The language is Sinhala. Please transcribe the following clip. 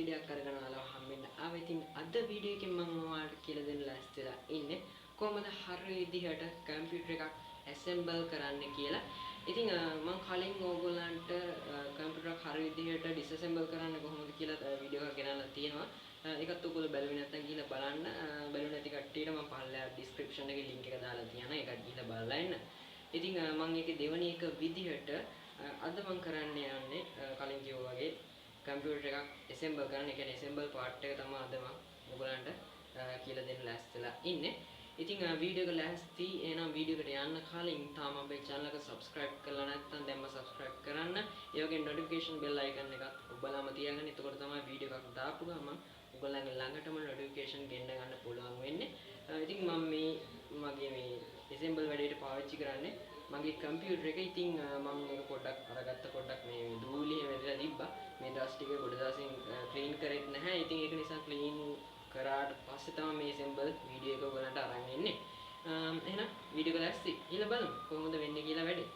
විඩියක් කරගෙන ආලා හම්බෙන්න ආව. ඉතින් අද වීඩියෝ එකෙන් මම ඔයාලට කියලා දෙන්න ලෑස්තිලා ඉන්නේ කොහොමද හරිය විදිහට කම්පියුටර් එකක් assemble කරන්න කියලා. ඉතින් මම කලින් ඕගොල්ලන්ට කම්පියුටර් එක හරිය විදිහට disassemble කරන්න කොහොමද කියලා වීඩියෝ එකක් ගෙනල්ලා තියෙනවා. ඒකත් ඔයගොල්ලෝ බැලුවේ නැත්නම් ගිහලා බලන්න. බැලුවේ නැති කට්ටියට මම පහළලා description එකේ link එක දාලා තියෙනවා. ඒකත් ගිහලා බලලා එන්න. ඉතින් මම ඒකේ දෙවෙනි එක විදිහට අද මම කරන්න යන්නේ කලින් කිව්වා වගේ කම්පියුටර් එකක් assemble කරන්න. ඒ කියන්නේ assemble part එක තමයි අද මම ඔයගොල්ලන්ට කියලා දෙන්න ලෑස්තිලා ඉන්නේ. ඉතින් වීඩියෝ එක ලෑස්ති. එහෙනම් වීඩියෝ එකට යන්න කලින් තාම අපේ channel එක subscribe කරලා නැත්නම් දැන්ම subscribe කරන්න. ඒ වගේ notification bell icon එකත් ඔබලාම තියාගන්න. එතකොට තමයි වීඩියෝ එකක් දාපු ගමන් ඔයගොල්ලන්ගේ ළඟටම notification ගෙන්න ගන්න පුළුවන් වෙන්නේ. ඉතින් මම මගේ මේ assemble වැඩේට පාවිච්චි කරන්නේ මගේ කම්පියුටර් එක. ඉතින් මම මේක පොඩ්ඩක් අරගත්ත පොඩ්ඩක් මේ ධූලි වැදලා තිබ්බා. මේ දවස් ටික ගොඩ දවසින් ක්ලීන් කරෙත් නැහැ. ඉතින් ඒක නිසා ක්ලීන් කරාට පස්සේ තමයි මේ assemble වීඩියෝ එක ඔයගලන්ට අරන් එන්නේ. එහෙනම් වීඩියෝ එක දැස්ති. ඊළ බලමු කොහොමද වෙන්නේ කියලා වැඩේ.